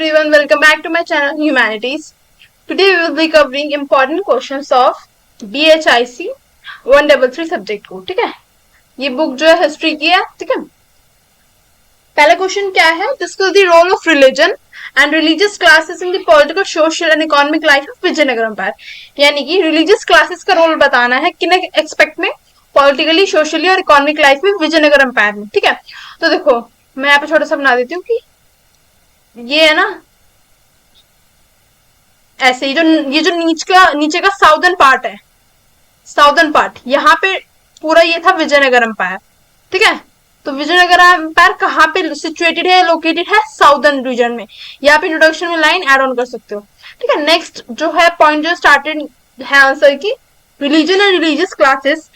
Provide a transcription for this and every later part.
everyone, welcome back to my channel Humanities. Today we will be covering important questions of BHIC 133 subject को. ठीक है, ये book जो है हिस्ट्री की है. ठीक है, पहला क्वेश्चन क्या है? Discuss the role of religion and religious classes in the political, social and economic life of Vijayanagar empire. यानी कि रिलीजियस क्लासेस का रोल बताना है किन एक्सपेक्ट में, पॉलिटिकली, सोशली और इकोनॉमिक लाइफ में विजयनगर एम्पायर में. ठीक है, तो देखो मैं यहाँ पे छोटा सा बना देती हूँ कि ये है ना, ऐसे ही ये जो नीचे का साउदर्न पार्ट है, साउदर्न पार्ट, यहाँ पे पूरा ये था विजयनगर एम्पायर. ठीक है, तो विजयनगर एम्पायर कहाँ पे सिचुएटेड है, लोकेटेड है? साउदर्न रीजन में. यहाँ पे इंट्रोडक्शन में लाइन ऐड ऑन कर सकते हो. ठीक है, नेक्स्ट जो है पॉइंट जो स्टार्टेड है आंसर की, religion and religious classes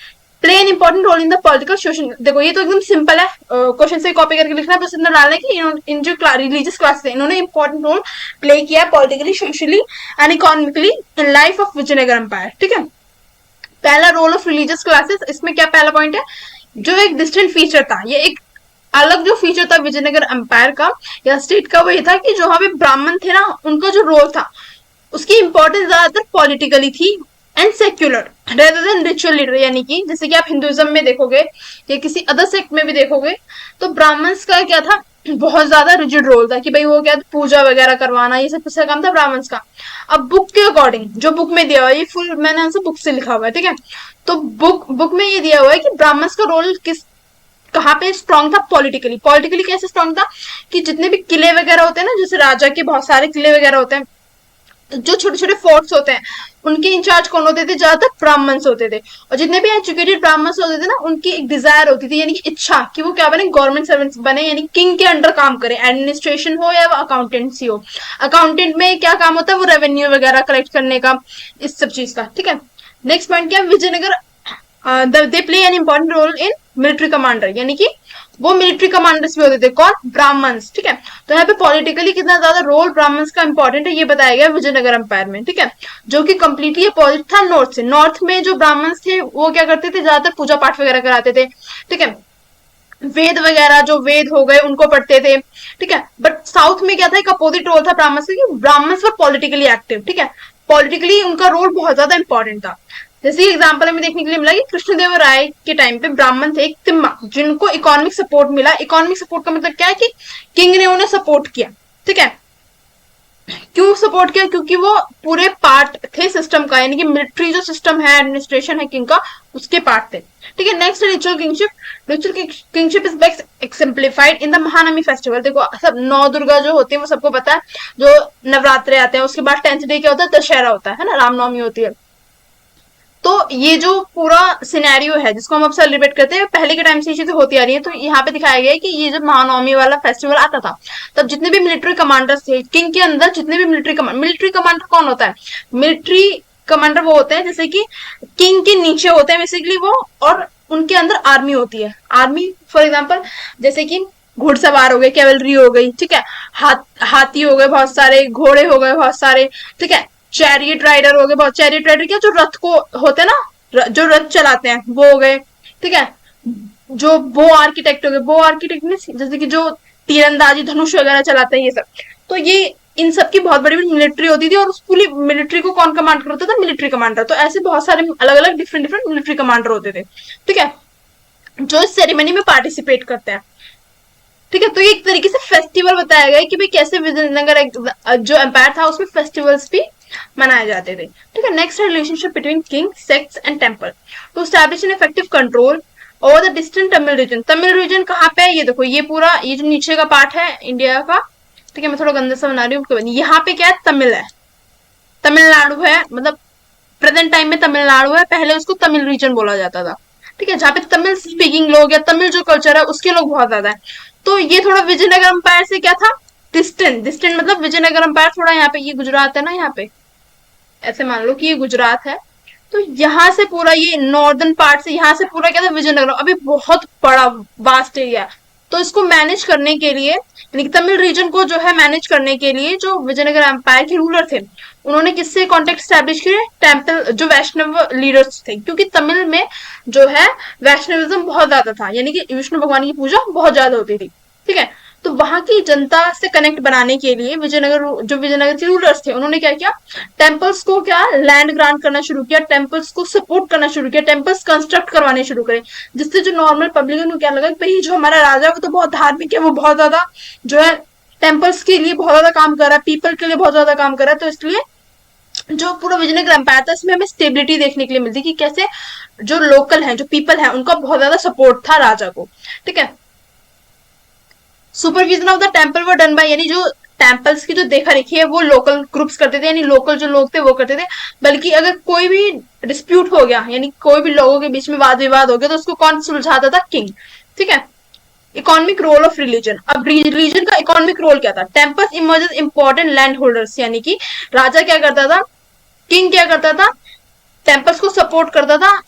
play an important role in the political social. देखो ये तो एकदम सिंपल है, क्वेश्चन से कॉपी करके लिखना है, बस इतना डालना है कि इन जो रिलीजियस क्लासेस है इन्होंने इंपॉर्टेंट रोल प्ले किया है politically, socially and economically in life of Vijayanagar empire. ठीक है, पहला रोल ऑफ रिलीजियस क्लासेस, इसमें क्या पहला पॉइंट है, जो एक डिस्टिंक्ट फीचर था, ये एक अलग जो फीचर था विजयनगर एम्पायर का या स्टेट का, वो ये था कि जो वहां पे ब्राह्मण थे ना, उनका जो रोल था उसकी इंपॉर्टेंस ज्यादातर पॉलिटिकली थी and secular rather than ritual leader. यानी कि जैसे कि आप हिंदुइज्म में देखोगे या किसी अदर सेक्ट में भी देखोगे तो ब्राह्मण्स का क्या था, बहुत ज्यादा रिजिड रोल था कि भाई वो क्या, पूजा वगैरह करवाना, ये सब किसका काम था? ब्राह्मण्स का. अब बुक के अकॉर्डिंग, जो बुक में दिया हुआ है, ये फुल मैंने आंसर बुक से लिखा हुआ है. ठीक है, तो बुक में ये दिया हुआ है कि ब्राह्मण्स का रोल कहाँ पे स्ट्रॉन्ग था? पॉलिटिकली. पॉलिटिकली कैसे स्ट्रॉन्ग था कि जितने भी किले वगैरह होते हैं ना, जैसे राजा के बहुत सारे किले वगैरह होते हैं, जो छोटे छोटे फोर्ट्स होते हैं, उनके इंचार्ज कौन होते थे? ज्यादातर ब्राह्मण्स होते थे. और जितने भी एजुकेटेड ब्राह्मण्स होते थे ना, उनकी एक डिजायर होती थी, यानी कि इच्छा, कि वो क्या बने? गवर्नमेंट सर्वेंट्स बने, यानी किंग के अंडर काम करे. एडमिनिस्ट्रेशन हो या अकाउंटेंसी हो. अकाउंटेंट में क्या काम होता है? वो रेवेन्यू वगैरह कलेक्ट करने का, इस सब चीज का. ठीक है, नेक्स्ट पॉइंट क्या? Vijayanagar they play an important role in military commander, यानी कि वो मिलिट्री कमांडर्स भी होते थे. कौन? ब्राह्मण्स. ठीक है, तो यहाँ पे पॉलिटिकली कितना ज्यादा रोल ब्राह्मण्स का इंपॉर्टेंट है ये बताया गया विजयनगर एम्पायर में. ठीक है, जो कि कंप्लीटली अपोजिट था नॉर्थ से. नॉर्थ में जो ब्राह्मण्स थे वो क्या करते थे? ज्यादातर पूजा पाठ वगैरह कराते थे. ठीक है, वेद वगैरह, जो वेद हो गए उनको पढ़ते थे. ठीक है, बट साउथ में क्या था? एक अपोजिट रोल था ब्राह्मण्स का, ब्राह्मण्स वर पॉलिटिकली एक्टिव. ठीक है, पॉलिटिकली उनका रोल बहुत ज्यादा इंपॉर्टेंट था. जैसे एग्जाम्पल हमें देखने के लिए मिला कि कृष्णदेवराय के टाइम पे ब्राह्मण थे एक तिम्मा, जिनको इकोनॉमिक सपोर्ट मिला. इकोनॉमिक सपोर्ट का मतलब क्या है कि किंग ने उन्हें सपोर्ट किया. ठीक है, क्यों सपोर्ट किया? क्योंकि वो पूरे पार्ट थे सिस्टम का, यानी कि मिलिट्री जो सिस्टम है, एडमिनिस्ट्रेशन है किंग का, उसके पार्ट थे. ठीक है, next ritual kingship. Ritual kingship is best exemplified in the Mahanavami festival. देखो सब नौ दुर्गा जो होती है वो सबको पता है, जो नवरात्रे आते हैं, उसके बाद 10th डे क्या होता है? दशहरा होता है ना, रामनवमी होती है. तो ये जो पूरा सिनेरियो है जिसको हम अब सेलिब्रेट करते हैं, पहले के टाइम से ये चीजें होती आ रही है. तो यहाँ पे दिखाया गया है कि ये जब महानवमी वाला फेस्टिवल आता था, तब जितने भी मिलिट्री कमांडर्स थे किंग के अंदर, जितने भी मिलिट्री कमांडर कौन होता है? मिलिट्री कमांडर वो होते हैं जैसे कि किंग के नीचे होते हैं बेसिकली वो, और उनके अंदर आर्मी होती है. आर्मी फॉर एग्जाम्पल जैसे कि घुड़सवार हो गए, कैवलरी हो गई. ठीक है, हाथी हो गए बहुत सारे, घोड़े हो गए बहुत सारे. ठीक है, चैरियट राइडर हो गए बहुत. चैरियट राइडर क्या? जो रथ को होते हैं ना, जो रथ चलाते हैं वो हो गए. ठीक है, जो बो आर्किटेक्ट हो गए. बो आर्किटेक्ट में जैसे कि जो तीरंदाजी, धनुष वगैरह चलाते हैं, ये सब. तो ये इन सब की बहुत बड़ी मिलिट्री होती थी, और उस पूरी मिलिट्री को कौन कमांड करता था? Military commander. तो ऐसे बहुत सारे अलग अलग डिफरेंट डिफरेंट मिलिट्री कमांडर होते थे. ठीक है, जो इस सेरेमनी में पार्टिसिपेट करते हैं. ठीक है, तो ये एक तरीके से फेस्टिवल बताया गया है कि भाई कैसे विजयनगर जो एम्पायर था उसमें फेस्टिवल्स भी मनाए जाते थे. ठीक है, नेक्स्ट है relationship between king, sects and temple to establish an effective control over the distant Tamil region. Tamil region कहाँ पे है? ये देखो, ये पूरा ये जो नीचे का पार्ट है इंडिया का. ठीक है, मैं थोड़ा गंदा सा बना रही हूँ. यहाँ पे क्या है? तमिल है, तमिलनाडु है, मतलब प्रेजेंट टाइम में तमिलनाडु है, पहले उसको तमिल रीजन बोला जाता था. ठीक है, जहाँ पे तमिल स्पीकिंग लोग या तमिल जो कल्चर है उसके लोग बहुत ज्यादा है. तो ये थोड़ा विजयनगर एम्पायर से क्या था? डिस्टेंट. डिस्टेंट मतलब विजयनगर एम्पायर थोड़ा, यहाँ पे ये गुजरात है ना, यहाँ पे ऐसे मान लो कि ये गुजरात है, तो यहाँ से पूरा ये नॉर्दर्न पार्ट से, यहाँ से पूरा क्या था? विजयनगर. अभी बहुत बड़ा वास्ट एरिया, तो इसको मैनेज करने के लिए, यानी कि तमिल रीजन को जो है मैनेज करने के लिए, जो विजयनगर एम्पायर के रूलर थे, उन्होंने किससे कॉन्टेक्ट स्टैब्लिश किए? टेम्पल, जो वैष्णव लीडर्स थे, क्योंकि तमिल में जो है वैष्णविज्म बहुत ज्यादा था, यानी कि विष्णु भगवान की पूजा बहुत ज्यादा होती थी. ठीक है, तो वहां की जनता से कनेक्ट बनाने के लिए विजयनगर के रूलर्स थे, उन्होंने क्या किया, टेम्पल्स को क्या लैंड ग्रांट करना शुरू किया, टेम्पल्स को सपोर्ट करना शुरू किया, टेम्पल्स कंस्ट्रक्ट करवाने शुरू करे, जिससे जो नॉर्मल पब्लिक है उनको क्या लगा कि भाई जो हमारा राजा है वो तो बहुत धार्मिक है, वो बहुत ज्यादा जो है टेम्पल्स के लिए बहुत ज्यादा काम कर रहा है, पीपल के लिए बहुत ज्यादा काम कर रहा है, तो इसलिए जो पूरा विजयनगर एम्पायर था इसमें हमें स्टेबिलिटी देखने के लिए मिलती कि कैसे जो लोकल है, जो पीपल है, उनका बहुत ज्यादा सपोर्ट था राजा को। ठीक है, supervision of the temple were done by, यानी जो टेम्पल्स की जो देखा रेखी है वो लोकल ग्रुप्स करते थे, यानी लोकल जो लोग थे वो करते थे। बल्कि अगर कोई भी डिस्प्यूट हो गया, यानी कोई भी लोगों के बीच में वाद विवाद हो गया, तो उसको कौन सुलझाता था, किंग। ठीक है, इकोनॉमिक रोल ऑफ रिलीजन, अब रिलीजन का इकोनॉमिक रोल क्या था, temples emerges important land holders, यानी कि राजा क्या करता था, किंग क्या करता था, टेम्पल्स को सपोर्ट करता था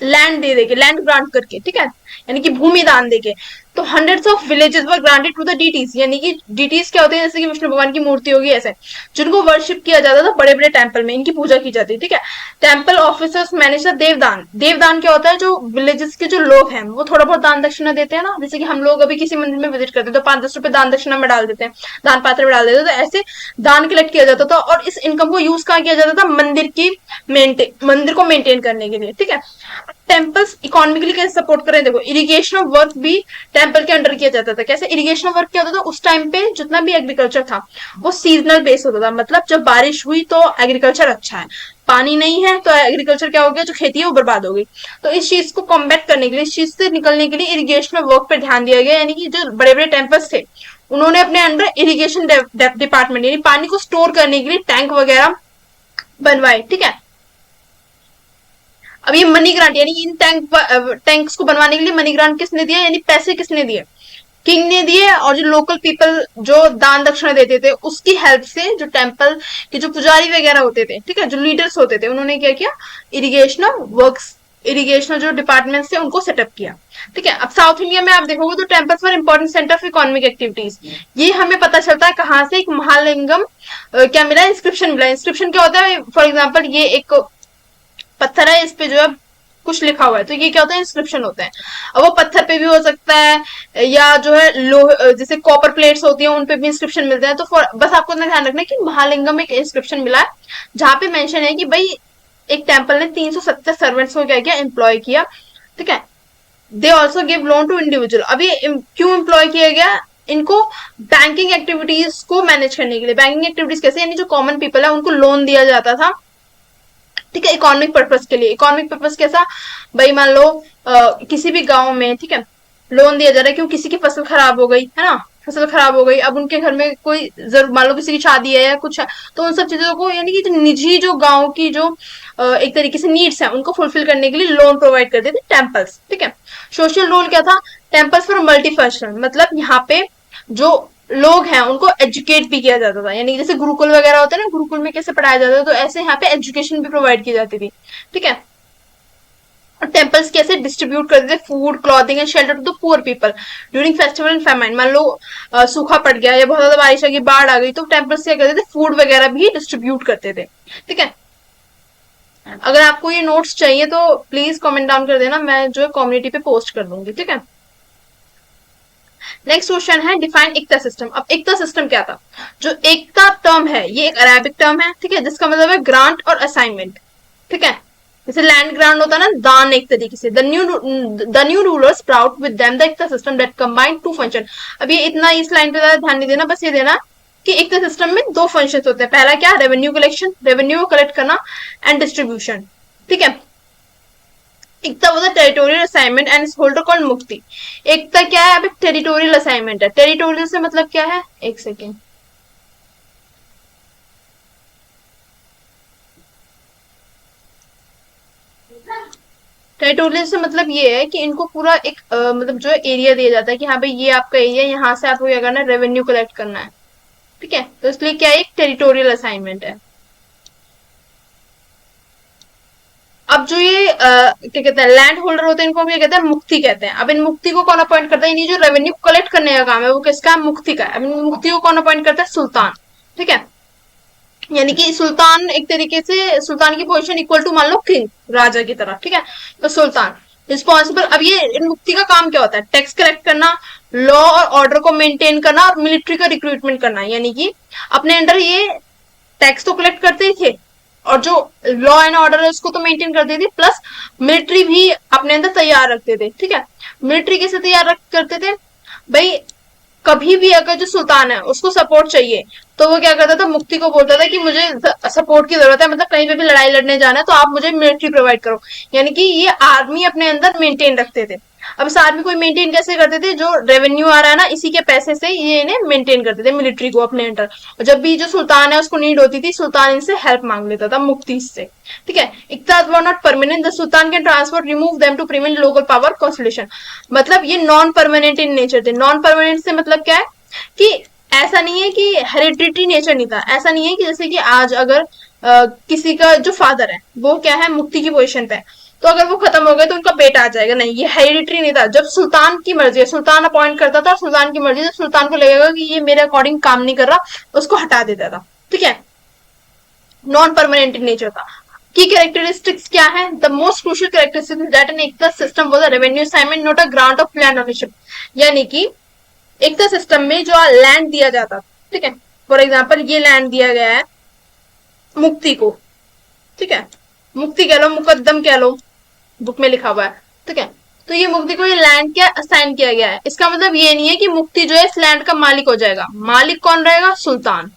लैंड दे देके, लैंड ग्रांट करके। ठीक है, यानी कि भूमि दान देके। तो hundreds of villages were granted to the deities, यानी कि डीटीज क्या होते हैं, जैसे कि विष्णु भगवान की मूर्ति होगी ऐसे, जिनको वर्शिप किया जाता था बड़े बड़े टेम्पल में, इनकी पूजा की जाती है। ठीक है, टेम्पल ऑफिसर्स मैनेज द देवदान, देवदान क्या होता है, जो विलेजेस के जो लोग हैं वो थोड़ा बहुत दान दक्षिणा देते हैं ना, जैसे कि हम लोग अभी किसी मंदिर में विजिट करते हैं तो 5-10 रुपए दान दक्षिणा में डाल देते हैं, दान पात्र में डाल देते हैं, तो ऐसे दान कलेक्ट किया जाता था, और इस इनकम को यूज कहाँ किया जाता था, मंदिर को मेंटेन करने के लिए। ठीक है, टेम्पल्स इकोनॉमिकली कैसे सपोर्ट करें, देखो इरिगेशन ऑफ वर्क भी टेम्पल के अंडर किया जाता था। कैसे इरिगेशन ऑफ वर्क क्या होता था, उस टाइम पे जितना भी एग्रीकल्चर था वो सीजनल बेस होता था, मतलब जब बारिश हुई तो एग्रीकल्चर अच्छा है, पानी नहीं है तो एग्रीकल्चर क्या हो गया, जो खेती है वो बर्बाद हो गई। तो इस चीज को कॉम्बैट करने के लिए, इस चीज से निकलने के लिए इरिगेशन ऑफ वर्क पर ध्यान दिया गया, यानी कि जो बड़े बड़े टेम्पल्स थे उन्होंने अपने अंडर इरिगेशन डिपार्टमेंट यानी पानी को स्टोर करने के लिए टैंक वगैरह बनवाए। ठीक है, अब ये मनी ग्रांट, यानी इन टैंक्स को बनवाने के लिए मनी ग्रांट किसने दिया, यानी पैसे किसने दिए, किंग ने दिए, और जो लोकल पीपल जो दान दक्षिणा देते थे उसकी हेल्प से जो टेम्पल के जो पुजारी वगैरह होते थे, ठीक है, जो लीडर्स होते थे, उन्होंने क्या किया, इरिगेशनल वर्क्स, इरिगेशनल जो डिपार्टमेंट से उनको सेटअप किया। ठीक है, अब साउथ इंडिया में आप देखोगे तो temples for important centre of economic activities, ये हमें पता चलता है कहाँ से, एक महालिंगम क्या मिला, इंस्क्रिप्शन मिला। इंस्क्रिप्शन क्या होता है, फॉर एग्जाम्पल ये एक पत्थर है, इस पे जो है कुछ लिखा हुआ है, तो ये क्या होता है, इंस्क्रिप्शन होता है। अब वो पत्थर पे भी हो सकता है, या जो है लोह जैसे कॉपर प्लेट्स होती है उन पे भी इंस्क्रिप्शन मिलते हैं। तो बस आपको इतना ध्यान रखना है कि महालिंगम एक इंस्क्रिप्शन मिला है जहां पे मेंशन है कि भाई एक टेम्पल ने 370 सर्वेंट्स को क्या किया, एम्प्लॉय किया। ठीक है, they also give loan to individual. अब ये क्यों एम्प्लॉय किया गया, इनको बैंकिंग एक्टिविटीज को मैनेज करने के लिए। बैंकिंग एक्टिविटीज कैसे, यानी जो कॉमन पीपल है उनको लोन दिया जाता था। ठीक है, इकोनॉमिक पर्पज के लिए। इकोनॉमिक पर्पज कैसा, भाई मान लो किसी भी गांव में, ठीक है, लोन दिया जा रहा है क्यों, किसी की फसल खराब हो गई है ना, फसल खराब हो गई, अब उनके घर में कोई जरूर मान लो किसी की शादी है या कुछ है, तो उन सब चीजों को, यानी कि जो निजी जो गांव की जो एक तरीके से नीड्स है उनको फुलफिल करने के लिए लोन प्रोवाइड करते थे टेम्पल्स। ठीक है, सोशल रोल क्या था, टेम्पल्स फॉर मल्टी फंक्शन, मतलब यहाँ पे जो लोग हैं उनको एजुकेट भी किया जाता था, यानी जैसे गुरुकुल वगैरह होते हैं ना, गुरुकुल में कैसे पढ़ाया जाता है, तो ऐसे यहाँ पे एजुकेशन भी प्रोवाइड की जाती थी। ठीक है, और टेम्पल्स कैसे डिस्ट्रीब्यूट करते थे food, clothing and shelter to the poor people during festival and famine. मान लो सूखा पड़ गया या बहुत ज्यादा बारिश आ गई, बाढ़ आ गई, तो टेम्पल्स क्या करते थे, फूड वगैरह भी डिस्ट्रीब्यूट करते थे। ठीक है, अगर आपको ये नोट्स चाहिए तो प्लीज कमेंट डाउन कर देना, मैं जो है कम्युनिटी पे पोस्ट कर दूंगी। ठीक है, नेक्स्ट क्वेश्चन है डिफाइन एकता सिस्टम। अब एकता सिस्टम क्या था, जो एकता टर्म है ये एक अरेबिक टर्म है, ठीक है, जिसका मतलब है ग्रांट और असाइनमेंट। ठीक है, जैसे लैंड ग्रांट होता है ना, दान एक तरीके से। The new rulers proud with them the iqta system that combine to function. अब ये इतना इस लाइन पे ज्यादा ध्यान नहीं देना, बस ये देना कि एकता सिस्टम में दो फंक्शन होते हैं। पहला क्या, रेवेन्यू कलेक्शन, रेवेन्यू को कलेक्ट करना, एंड डिस्ट्रीब्यूशन। ठीक है, iqta was a territorial assignment and is holder called muqti. एकता क्या है, अब एक टेरिटोरियल असाइनमेंट है। टेरिटोरियल से मतलब क्या है, एक सेकेंड, टेरिटोरियल से मतलब ये है कि इनको पूरा एक मतलब जो है एरिया दिया जाता है कि हाँ भाई ये आपका एरिया, यहाँ से आपको क्या करना है, रेवेन्यू कलेक्ट करना है। ठीक है, तो इसलिए क्या है, एक टेरिटोरियल असाइनमेंट है। अब जो ये क्या कहते हैं, लैंड होल्डर होते हैं, इनको क्या कहते हैं, मुक्ति कहते हैं। अब इन मुक्ति को कौन अपॉइंट करता है, जो रेवेन्यू कलेक्ट करने का काम है वो किसका है, मुक्ति का है। अब इन मुक्ति को कौन अपॉइंट करता है, सुल्तान। ठीक है, यानी कि सुल्तान एक तरीके से, सुल्तान की पोजीशन इक्वल टू मान लो किंग, राजा की तरह। ठीक है, तो सुल्तान रिस्पॉन्सिबल। अब ये इन मुक्ति का काम क्या होता है, टैक्स कलेक्ट करना, लॉ और ऑर्डर को मेंटेन करना और मिलिट्री का रिक्रूटमेंट करना, यानी कि अपने अंडर ये टैक्स तो कलेक्ट करते ही थे और जो लॉ एंड ऑर्डर है उसको तो मेंटेन करते थे, प्लस मिलिट्री भी अपने अंदर तैयार रखते थे। ठीक है, मिलिट्री कैसे तैयार करते थे भाई, कभी भी अगर जो सुल्तान है उसको सपोर्ट चाहिए तो वो क्या करता था, मुफ्ती को बोलता था कि मुझे सपोर्ट की जरूरत है, मतलब कहीं पे भी लड़ाई लड़ने जाना है तो आप मुझे मिलिट्री प्रोवाइड करो, यानी कि ये आर्मी अपने अंदर मेंटेन रखते थे। अब इस आर्मी को मेंटेन कैसे करते थे, जो रेवेन्यू आ रहा है ना इसी के पैसे से ये इन्हें मेंटेन करते थे मिलिट्री को अपने अंडर। और जब भी जो सुल्तान है उसको नीड होती थी, सुल्तान इनसे हेल्प मांग लेता था मुफ्ती से। ठीक है, iqtas were not permanent, the sultan can transfer remove them to prevent local power consolidation, मतलब ये नॉन परमानेंट इन नेचर थे। नॉन परमानेंट से मतलब क्या है कि ऐसा नहीं है कि हेरिडिटरी नेचर नहीं था, ऐसा नहीं है कि जैसे कि आज अगर किसी का जो फादर है वो क्या है मुफ्ती की पोजीशन पे है, तो अगर वो खत्म हो गए तो उनका बेटा आ जाएगा, नहीं, ये हेरिडिटरी नहीं था। जब सुल्तान की मर्जी है, सुल्तान अपॉइंट करता था, सुल्तान की मर्जी, जब सुल्तान को लगेगा कि ये मेरे अकॉर्डिंग काम नहीं कर रहा उसको हटा देता था। ठीक है, नॉन परमानेंट इन नेचर था। की कैरेक्टरिस्टिक्स क्या है, the most crucial characteristics that an iqta system was a revenue assignment not a grant of land ownership, यानी कि एकता सिस्टम में जो लैंड दिया जाता, ठीक है, फॉर एग्जाम्पल ये लैंड दिया गया है मुक्ति को, ठीक है, मुक्ति कह लो, मुकद्दम कह लो, बुक में लिखा हुआ है। ठीक है, तो ये मुक्ति को ये लैंड क्या असाइन किया गया है, इसका मतलब ये नहीं है कि मुक्ति जो है इस लैंड का मालिक हो जाएगा। मालिक कौन रहेगा, सुल्तान।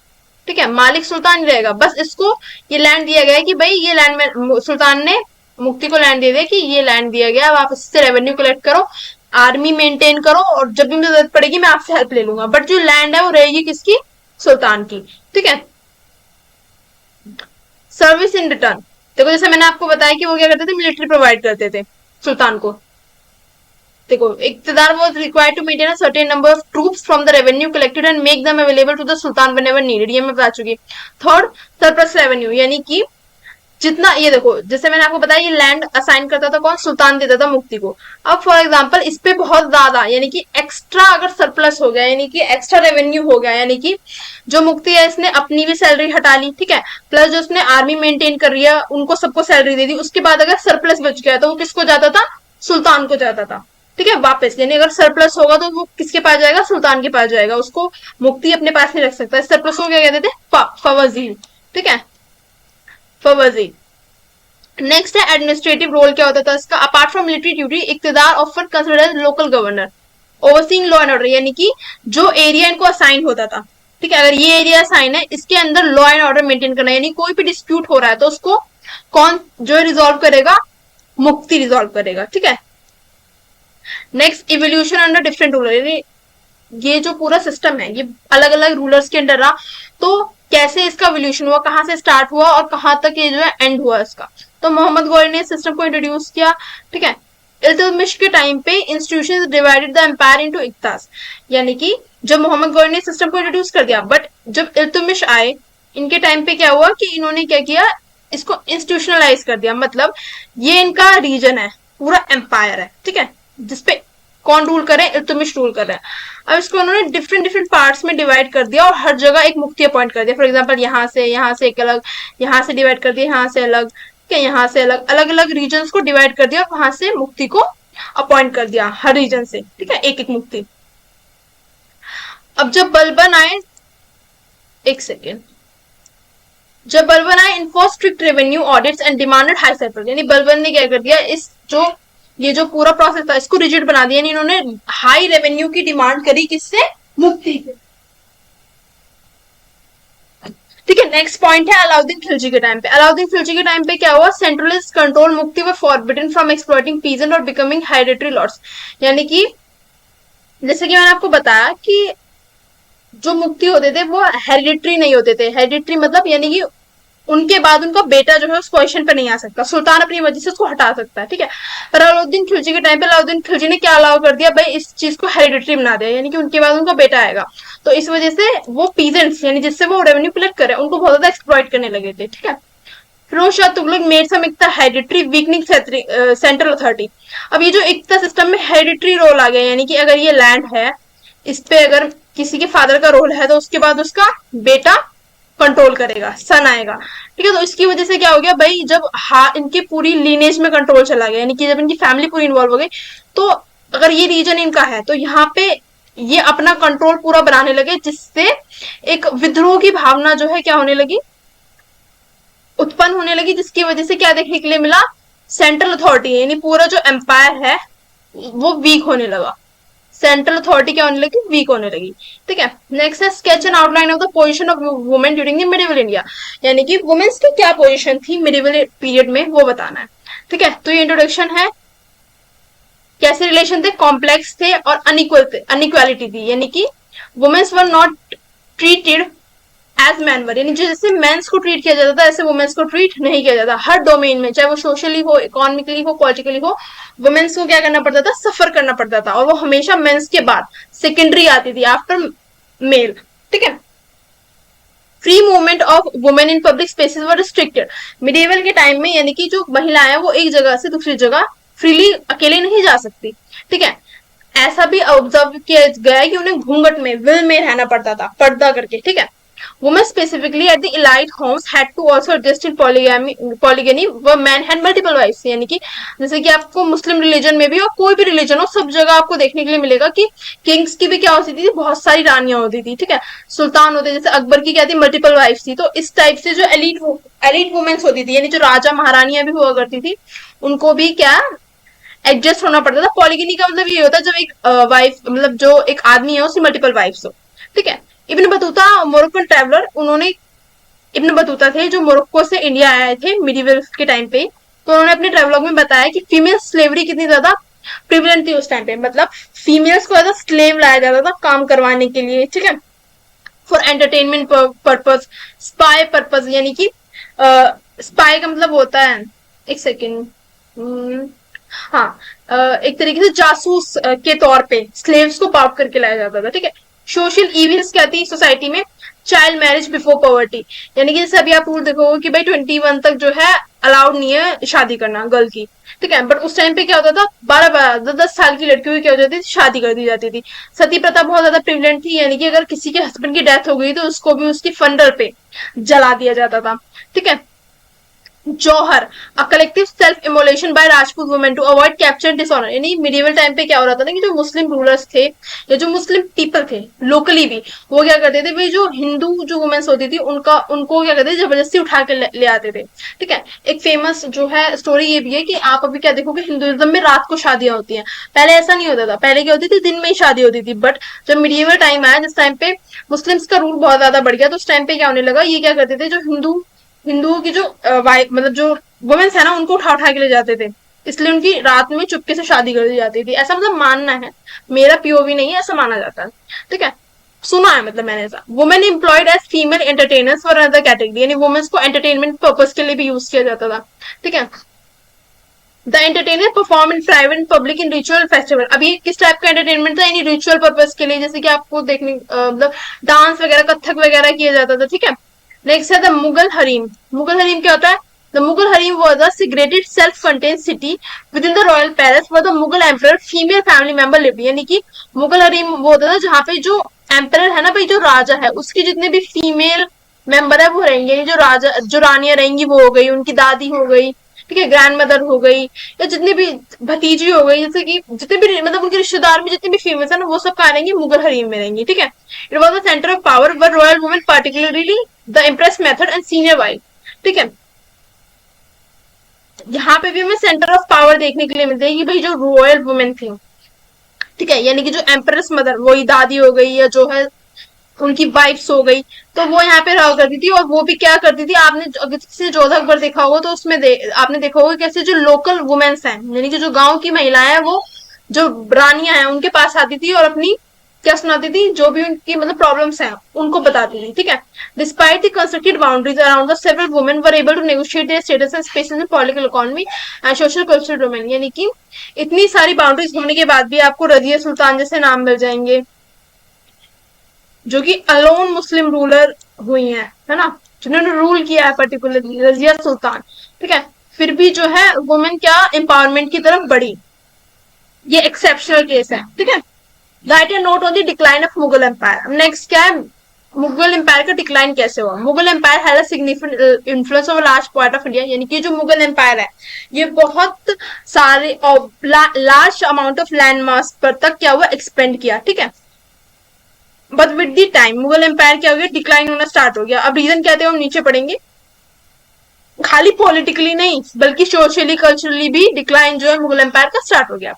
ठीक है, मालिक सुल्तान ही रहेगा, बस इसको ये लैंड दिया गया है कि भाई ये लैंड में सुल्तान ने मुक्ति को लैंड दे दिया कि ये लैंड दिया गया, आप इससे रेवेन्यू कलेक्ट करो, आर्मी मेंटेन करो, और जब भी मुझे जरूरत पड़ेगी मैं आपसे हेल्प ले लूंगा, बट जो लैंड है वो रहेगी किसकी, सुल्तान की। ठीक है, सर्विस इन रिटर्न, देखो जैसे मैंने आपको बताया कि वो क्या करते थे, मिलिट्री प्रोवाइड करते थे सुल्तान को। देखो, इक्तदार was required to maintain a certain number of troops from the revenue collected and make them available to the sultan whenever needed, ये मैं बता चुकी। थर्ड, सरप्लस रेवेन्यू, यानी कि जितना, ये देखो जैसे मैंने आपको बताया ये लैंड असाइन करता था कौन, सुल्तान देता था मुफ्ती को। अब फॉर एग्जांपल इस पे बहुत ज्यादा यानी कि एक्स्ट्रा अगर सरप्लस हो गया, यानी कि एक्स्ट्रा रेवेन्यू हो गया, यानी कि जो मुफ्ती है इसने अपनी भी सैलरी हटा ली, ठीक है, प्लस जो उसने आर्मी मेंटेन कर रही है उनको सबको सैलरी दे दी, उसके बाद अगर सरप्लस बच गया तो वो किसको जाता था, सुल्तान को जाता था। ठीक है, वापस, यानी अगर सरप्लस होगा तो वो किसके पास जाएगा, सुल्तान के पास जाएगा, उसको मुफ्ती अपने पास नहीं रख सकता। सरप्लस को क्या कहते थे, फवजील। ठीक है, फवजी। नेक्स्ट है एडमिनिस्ट्रेटिव रोल, क्या होता था इसका, apart from military duty iqtadar ऑफर consider local governor overseeing law and order, यानी कि जो एरिया इनको असाइन होता था, ठीक है, अगर ये एरिया असाइन है इसके अंदर लॉ एंड ऑर्डर मेंटेन करना, यानी कोई भी डिस्प्यूट हो रहा है तो उसको कौन जो रिजॉल्व करेगा, मुफ्ती रिजॉल्व करेगा। ठीक है, next evolution under different ruler, यानी ये जो पूरा सिस्टम है ये अलग अलग रूलर्स के अंडर रहा, तो कैसे इसका इवोल्यूशन हुआ, कहां से स्टार्ट हुआ और कहां तक ये जो है एंड हुआ इसका। तो मोहम्मद गौरी ने सिस्टम को इंट्रोड्यूस किया। ठीक है, इल्तुतमिश के टाइम पे institution divided the empire into iqtas, यानी कि जब मोहम्मद गौरी ने सिस्टम को इंट्रोड्यूस कर दिया, बट जब इल्तुतमिश आए इनके टाइम पे क्या हुआ कि इन्होंने क्या किया, इसको इंस्टीट्यूशनलाइज कर दिया, मतलब ये इनका रीजन है, पूरा एम्पायर है, ठीक है, जिसपे कौन रूल करे, इल्तुतमिश रूल कर रहा है। अब इसको उन्होंने डिफरेंट डिफरेंट पार्ट्स में डिवाइड कर दिया और हर जगह एक मुफ्ती अपॉइंट कर दिया। फॉर एग्जांपल यहाँ से एक अलग, यहाँ से डिवाइड कर दिया, यहाँ से अलग, ठीक है, यहाँ से अलग, अलग अलग रीजन को डिवाइड कर दिया और वहां से मुफ्ती को अपॉइंट कर दिया हर रीजन से। ठीक है, एक एक मुफ्ती। अब जब बलबन आए, एक सेकेंड, जब बलबन आए enforce strict revenue audits and demanded high surplus, यानी बलबन ने क्या कर दिया, इस जो ये जो पूरा प्रोसेस था इसको रिजिड बना दिया, यानी इन्होंने हाई रेवेन्यू की डिमांड करी, किससे, मुफ्ती से। ठीक है, नेक्स्ट पॉइंट है अलाउद्दीन खिलजी के टाइम पे। अलाउद्दीन खिलजी के टाइम पे क्या हुआ, centralist control, muqti were forbidden from exploiting peasant और बिकमिंग हेरिडिटरी लॉर्ड्स, यानी कि जैसे कि मैंने आपको बताया कि जो मुफ्ती होते थे वो हेरिडिटरी नहीं होते थे। हेरिडिटरी मतलब यानी कि उनके बाद उनका बेटा जो है उस पोजीशन पे नहीं आ सकता, सुल्तान अपनी मर्जी से उसको हटा सकता है। ठीक है, पर अलाउद्दीन खिलजी के टाइम पे अलाउद्दीन खिलजी ने क्या अलाउ कर दिया, भाई इस चीज को हेरिडिटरी बना दिया, यानी कि उनके बाद उनका बेटा आएगा, तो इस वजह से वो पीजेंट्स यानी जिससे वो रेवेन्यू कलेक्ट करे उनको बहुत ज्यादा एक्सप्लॉइट करने लगे थे। ठीक है, Firoz Shah Tughlaq made some iqta hereditary weakening central authority. अब ये जो इक्ता सिस्टम में हेरिडिटरी रोल आ गया, यानी कि अगर ये लैंड है इस पे अगर किसी के फादर का रोल है तो उसके बाद उसका बेटा कंट्रोल करेगा, सन आएगा। ठीक है, तो इसकी वजह से क्या हो गया भाई, जब इनकी पूरी लीनेज में कंट्रोल चला गया, यानी कि जब इनकी फैमिली पूरी इन्वॉल्व हो गई, तो अगर ये रीजन इनका है तो यहाँ पे ये अपना कंट्रोल पूरा बनाने लगे, जिससे एक विद्रोह की भावना जो है क्या होने लगी, उत्पन्न होने लगी, जिसकी वजह से क्या देखने के लिए मिला, सेंट्रल अथॉरिटी यानी पूरा जो एम्पायर है वो वीक होने लगा, सेंट्रल अथॉरिटी क्या होने लगी, वीक होने लगी। ठीक है, नेक्स्ट है sketch and outline of the position of women during the medieval India, यानी कि वुमेन्स की क्या पोजीशन थी मिडिवल पीरियड में वो बताना है। ठीक है, तो ये इंट्रोडक्शन है, कैसे रिलेशन थे, कॉम्प्लेक्स थे और अनइक्वल थे, अनइक्वालिटी थी, यानी कि women's were not treated as man were, यानी जैसे मेंस को ट्रीट किया जाता था ऐसे वुमेन्स को ट्रीट नहीं किया जाता, हर डोमेन में, चाहे वो सोशली हो, इकोनॉमिकली हो, पॉलिटिकली हो, वुमेन्स को क्या करना पड़ता था, सफर करना पड़ता था, और वो हमेशा मेंस के बाद सेकेंडरी आती थी, आफ्टर मेल। ठीक है, free movement of women in public spaces were restricted, medieval के टाइम में, यानी कि जो महिलाएं हैं वो एक जगह से दूसरी जगह फ्रीली अकेले नहीं जा सकती। ठीक है, ऐसा भी ऑब्जर्व किया गया है कि उन्हें घूंघट में, विल में रहना पड़ता था, पर्दा करके। ठीक है, women specifically at the elite homes had to also adjust in polygamy where men had multiple wives, यानी कि जैसे कि आपको मुस्लिम रिलीजन में भी और कोई भी रिलीजन हो सब जगह आपको देखने के लिए मिलेगा कि किंग्स की भी क्या होती थी, बहुत सारी रानियां होती थी। ठीक है, सुल्तान होते, जैसे अकबर की क्या थी, मल्टीपल वाइफ्स थी। तो इस टाइप से जो एलिट वुमेन्स होती थी, यानी जो राजा महारानियां भी हुआ करती थी, उनको भी क्या एडजस्ट होना पड़ता था। पॉलीगिनी का मतलब ये होता है जब एक वाइफ, मतलब जो एक आदमी है उसकी मल्टीपल वाइफ्स हो। ठीक है, इब्न बतूता मोरक्कन ट्रैवलर, उन्होंने, इब्न बतूता थे जो मोरक्को से इंडिया आए थे मिडिवल के टाइम पे, तो उन्होंने अपने ट्रैवलॉग में बताया कि फीमेल स्लेवरी कितनी ज्यादा प्रिविलेंट थी उस टाइम पे, मतलब फीमेल्स को ज्यादा स्लेव लाया जाता था काम करवाने के लिए। ठीक है, for entertainment purpose, spy purpose, यानी कि स्पाई का मतलब होता है, एक सेकेंड, हाँ, एक तरीके से जासूस के तौर पे स्लेव्स को पाप करके लाया जाता था। ठीक है, सोशल इविल्स क्या थी सोसाइटी में, चाइल्ड मैरिज बिफोर पॉवर्टी, यानी कि जैसे अभी आप रूल देखोगे कि भाई 21 तक जो है अलाउड नहीं है शादी करना गर्ल की। ठीक है, बट उस टाइम पे क्या होता था, 12-12 10 10 साल की लड़कियों की क्या हो जाती थी, शादी कर दी जाती थी। सती प्रथा बहुत ज्यादा प्रिविलेंट थी, यानी कि अगर किसी के हस्बैंड की डेथ हो गई तो उसको भी उसकी फंडर पे जला दिया जाता था। ठीक है, jauhar, a collective self immolation by Rajput women to avoid capture dishonour, यानी मिडिवल टाइम पे क्या हो रहा था ना कि जो मुस्लिम रूलर्स थे या जो मुस्लिम पीपल थे लोकली भी, वो क्या करते थे भाई, जो हिंदू जो वुमेन्स होती थी उनका, उनको क्या करते थे, जबरदस्ती उठा के ले आते थे। ठीक है, एक फेमस जो है स्टोरी ये भी है कि आप अभी क्या देखोगे हिंदुइज्म में रात को शादियां होती हैं, पहले ऐसा नहीं होता था, पहले क्या होती थी, दिन में ही शादी होती थी। बट जब मिडिवल टाइम आया, जिस टाइम पे मुस्लिम्स का रूल बहुत ज्यादा बढ़ गया, तो उस टाइम पे क्या होने लगा, ये क्या करते थे, जो हिंदुओं की जो वाइफ, मतलब जो वुमेन्स है ना, उनको उठा उठा के ले जाते थे, इसलिए उनकी रात में चुपके से शादी कर दी जाती थी, ऐसा मतलब मानना है, मेरा पीओवी नहीं है, ऐसा माना जाता है। ठीक है, सुना है, मतलब मैंने ऐसा, women employed as female entertainers for another category, यानी वुमेन्स को एंटरटेनमेंट पर्पज के लिए भी यूज किया जाता था। ठीक है, the entertainer perform in private and public in ritual festival, अभी किस टाइप का एंटरटेनमेंट था, यानी रिचुअल पर्पज के लिए, जैसे कि आपको देखने मतलब डांस वगैरह, कथक वगैरह किया जाता था। ठीक है, नेक्स्ट है द मुगल हरीम, मुगल हरीम क्या होता है, the Mughal Hareem was a segregated self-contained city within the royal palace where the Mughal emperor female family member lived, यानी कि मुगल हरीम वो होता था जहाँ पे जो एम्पर है ना भाई, जो राजा है उसकी जितने भी फीमेल मेंबर है वो रहेंगे, यानी जो राजा, जो रानियां रहेंगी वो हो गई, उनकी दादी हो गई, ठीक है, ग्रैंड मदर हो गई, या जितनी भी भतीजी हो गई, जैसे कि जितने भी मतलब उनके रिश्तेदार में जितनी भी फीमेल्स है ना, वो सब कहाँ रहेंगी, मुगल हरीम में रहेंगी। ठीक है, it was the centre of power were royal women particularly the impress method and senior wife. ठीक है, यहाँ पे भी हमें सेंटर ऑफ पावर देखने के लिए मिलते हैं कि भाई जो रॉयल वुमेन थी, ठीक है, यानी कि जो एम्प्रेस मदर, वही दादी हो गई या जो है उनकी वाइफ्स हो गई, तो वो यहाँ पे रहा करती थी, और वो भी क्या करती थी, आपने अगर किसी जोधा अकबर देखा होगा तो उसमें आपने देखा होगा कैसे जो लोकल वुमेन्स हैं, यानी कि जो गांव की महिलाएं हैं, वो जो रानियां हैं उनके पास आती थी और अपनी क्या सुनाती थी, जो भी उनकी मतलब प्रॉब्लम्स हैं उनको बताती थी। ठीक है, despite the constructed boundaries around the several women were able to negotiate their status and space in political economy and social cultural domain, यानी कि इतनी सारी बाउंड्रीज होने के बाद भी आपको रजिया सुल्तान जैसे नाम मिल जाएंगे, जो कि अलोन मुस्लिम रूलर हुई हैं, है ना, जिन्होंने रूल किया है पर्टिकुलरली, रजिया सुल्तान। ठीक है, फिर भी जो है वुमेन क्या एम्पावरमेंट की तरफ बढ़ी, ये एक्सेप्शनल केस है। ठीक है, right and note on the decline of Mughal empire. Next क्या है, मुगल एम्पायर का डिक्लाइन कैसे हुआ। Mughal empire had a significant influence of large part of India, यानी कि जो मुगल एम्पायर है ये बहुत सारे large amount of land mass पर तक क्या हुआ, एक्सपेंड किया। ठीक है, but with the time Mughal empire क्या हो गया, डिक्लाइन होना स्टार्ट हो गया। अब रीजन क्या थे हम नीचे पढ़ेंगे, खाली पॉलिटिकली नहीं बल्कि सोशली कल्चरली भी डिक्लाइन जो है मुगल एम्पायर का स्टार्ट हो गया।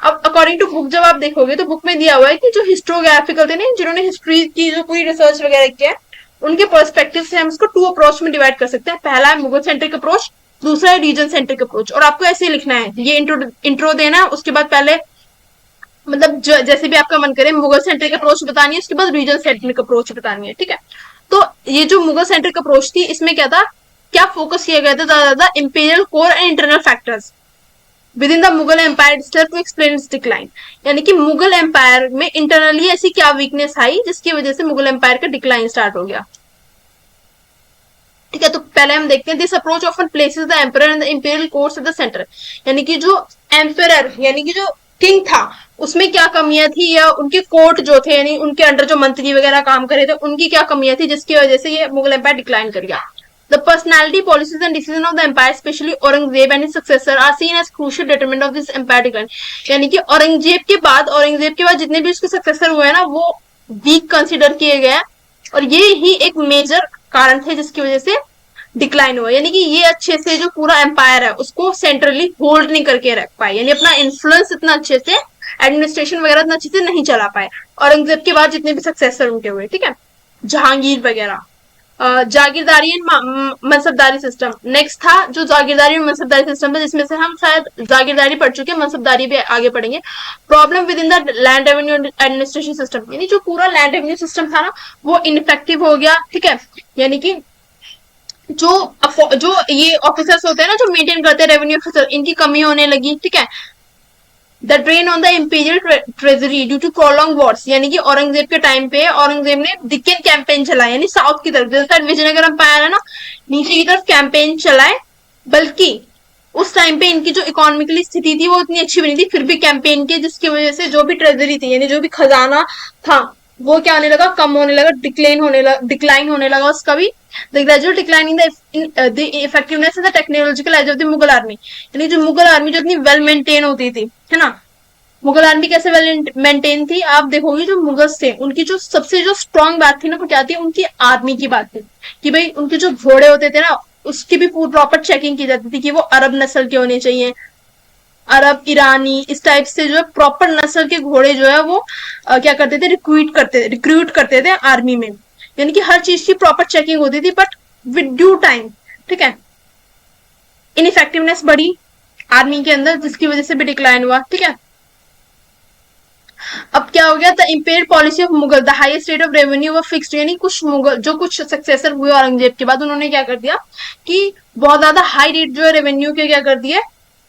अब अकॉर्डिंग टू बुक जब आप देखोगे तो बुक में दिया हुआ है कि जो हिस्टोग्राफिकल थे ना, जिन्होंने हिस्ट्री की जो पूरी रिसर्च वगैरह किया है, उनके पर्सपेक्टिव से हम इसको टू अप्रोच में डिवाइड कर सकते हैं। पहला है मुगल सेंट्रिक अप्रोच, दूसरा है रीजन सेंट्रिक अप्रोच। और आपको ऐसे ही लिखना है, ये इंट्रो देना है, उसके बाद पहले मतलब जैसे भी आपका मन करे मुगल सेंट्रिक अप्रोच बतानी है, उसके बाद रीजन सेंट्रिक अप्रोच बतानी है, ठीक है। तो ये जो मुगल सेंट्रिक अप्रोच थी, इसमें क्या था, क्या फोकस किया गया था ज्यादा, imperial core and internal factors within the Mughal empire to explain its decline. यानी कि मुगल एम्पायर में इंटरनली ऐसी क्या वीकनेस आई जिसकी वजह से मुगल एम्पायर का डिक्लाइन स्टार्ट हो गया, ठीक है। तो पहले हम देखते हैं, this approach often places the emperor and the imperial courts at the centre. यानी कि जो एम्परर यानी कि जो किंग था, उसमें क्या कमियां थी, या उनके कोर्ट जो थे यानी उनके अंडर जो मंत्री वगैरह काम करे थे, उनकी क्या कमियां थी जिसकी वजह से ये मुगल एम्पायर डिक्लाइन कर गया। The personality policies and decision of the empire specially Aurangzeb and successor are seen as crucial determinant of this empire decline. यानी कि औरंगजेब के बाद जितने भी उसके सक्सेसर हुए हैं ना, वो वीक कंसिडर किए गए, और ये ही एक मेजर कारण थे जिसकी वजह से डिक्लाइन हुआ। यानी कि ये अच्छे से जो पूरा एम्पायर है उसको सेंट्रली होल्ड नहीं करके रख पाए, यानी अपना इन्फ्लुएंस इतना अच्छे से, एडमिनिस्ट्रेशन वगैरह इतना अच्छे से नहीं चला पाए औरंगजेब के बाद जितने भी सक्सेसर उनके हुए, ठीक है। जहांगीर वगैरह, जागीरदारी एंड मनसबदारी सिस्टम नेक्स्ट था, जो जागीरदारी और मनसबदारी सिस्टम है, जिसमें से हम शायद जागीरदारी पढ़ चुके हैं, मनसबदारी भी आगे पढ़ेंगे। Problem with in the land revenue administration system, यानी जो पूरा लैंड रेवेन्यू सिस्टम था ना, वो इनफेक्टिव हो गया, ठीक है। यानी कि जो ये ऑफिसर्स होते हैं ना, जो मेंटेन करते हैं रेवेन्यू ऑफिसर, इनकी कमी होने लगी, ठीक है। The drain on the imperial treasury due to prolong wars, यानी कि औरंगजेब के टाइम पे औरंगजेब ने दिक्कन कैंपेन चलाया, यानी साउथ की तरफ, जैसा विजयनगर एम्पायर है ना, नीचे की तरफ कैंपेन चलाए। बल्कि उस टाइम पे इनकी जो इकोनॉमिकली स्थिति थी वो इतनी अच्छी बनी थी, फिर भी कैंपेन के जिसकी वजह से जो भी ट्रेजरी थी यानी जो भी खजाना था, वो क्या होने लगा, कम होने लगा, डिक्लाइन होने लगा उसका भी। The gradual decline in the effectiveness the technological edge of the Mughal army, यानी जो मुगल आर्मी जो इतनी वेल मेंटेन होती थी, है ना। मुगल आर्मी कैसे वेल मेंटेन थी, आप देखोगे जो मुगल्स थे उनकी जो सबसे जो स्ट्रॉन्ग बात थी ना, वो क्या थी, उनकी आर्मी की बात थी, कि भाई उनके जो घोड़े होते थे ना, उसकी भी पूरी प्रॉपर चेकिंग की जाती थी कि वो अरब नस्ल के होने चाहिए, अरब ईरानी इस टाइप से जो है प्रॉपर नस्ल के घोड़े जो है वो क्या करते थे, रिक्रूट करते थे आर्मी में। यानी कि हर चीज की प्रॉपर चेकिंग होती थी, बट विद ड्यू टाइम, ठीक है, इनइफेक्टिवनेस बढ़ी आर्मी के अंदर, जिसकी वजह से भी डिक्लाइन हुआ, ठीक है। अब क्या हो गया, the impair policy of Mughal the highest rate of revenue व फिक्स्ड, यानी कुछ मुगल जो कुछ सक्सेसर हुए औरंगजेब के बाद, उन्होंने क्या कर दिया कि बहुत ज्यादा हाई रेट जो है रेवेन्यू के क्या कर दिए,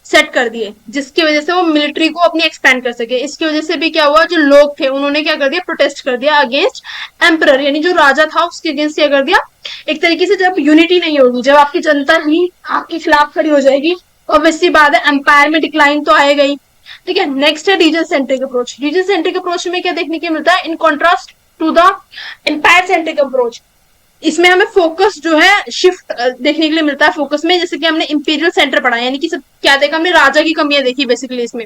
सेट कर दिए, जिसकी वजह से वो मिलिट्री को अपनी एक्सपेंड कर सके। इसकी वजह से भी क्या हुआ, जो लोग थे उन्होंने क्या कर दिया, प्रोटेस्ट कर दिया अगेंस्ट एम्परर, यानी जो राजा था उसके अगेंस्ट क्या कर दिया। एक तरीके से जब यूनिटी नहीं होगी, जब आपकी जनता ही आपके खिलाफ खड़ी हो जाएगी, ऑब्वियसली बात है एम्पायर में डिक्लाइन तो आएगा ही, ठीक है। नेक्स्ट है region centric approach. Region centric approach में क्या देखने को मिलता है, in contrast to the empire centric approach, इसमें हमें फोकस जो है शिफ्ट देखने के लिए मिलता है फोकस में। जैसे कि हमने इंपीरियल सेंटर पढ़ा, यानी कि सब क्या देखा हमने, राजा की कमियां देखी बेसिकली इसमें।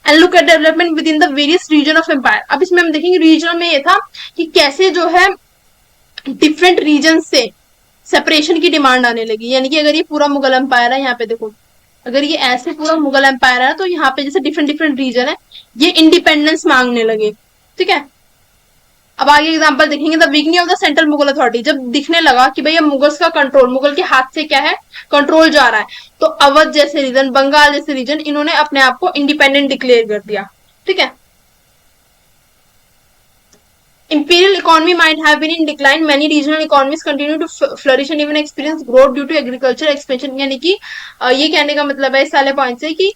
And look at development within the various region of empire. अब इसमें हम देखेंगे रीजन में ये था कि कैसे जो है डिफरेंट रीजन से सेपरेशन की डिमांड आने लगी। यानी कि अगर ये पूरा मुगल एम्पायर है, यहाँ पे देखो, अगर ये ऐसे पूरा मुगल एम्पायर है तो यहाँ पे जैसे डिफरेंट डिफरेंट रीजन है, ये इंडिपेंडेंस मांगने लगे, ठीक है। अब आगे एग्जांपल देखेंगे, the weakening of the central Mughal authority, जब दिखने लगा कि भैया मुगल्स का कंट्रोल, मुगल के हाथ से क्या है, कंट्रोल जा रहा है, तो अवध जैसे रीजन, बंगाल जैसे रीजन, इन्होंने अपने आप को इंडिपेंडेंट डिक्लेयर कर दिया, ठीक है। Imperial economy might have been in decline. Many regional economies continue to flourish and even experience growth due to agriculture expansion. यानी कि ये कहने का मतलब है इस साले पॉइंट से कि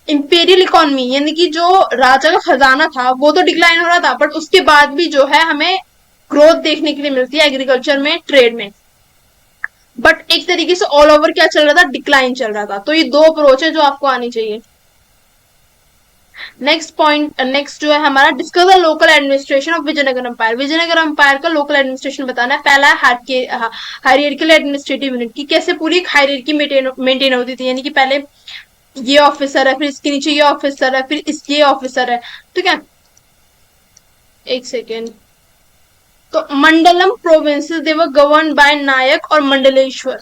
इंपेरियल इकोनॉमी यानी कि जो राजा का खजाना था वो तो डिक्लाइन हो रहा था, बट उसके बाद भी जो है हमें ग्रोथ देखने के लिए मिलती है एग्रीकल्चर में, ट्रेड में। बट एक तरीके से ऑल ओवर क्या चल रहा था, डिक्लाइन चल रहा था। तो ये दो अप्रोच है जो आपको आनी चाहिए। नेक्स्ट पॉइंट, नेक्स्ट जो है हमारा, discuss the local administration of Vijayanagar empire. Vijayanagara empire का लोकल एडमिनिस्ट्रेशन बताना है। पहला है हायरार्किकल एडमिनिस्ट्रेटिव यूनिट, की कैसे पूरी हायरार्की मेंटेन होती थी, यानी कि पहले ये ऑफिसर है, फिर इसके नीचे ये ऑफिसर है, फिर इस ये ऑफिसर है, ठीक है। एक सेकेंड। तो mandalam provinces they were govern by nayak और मंडलेश्वर,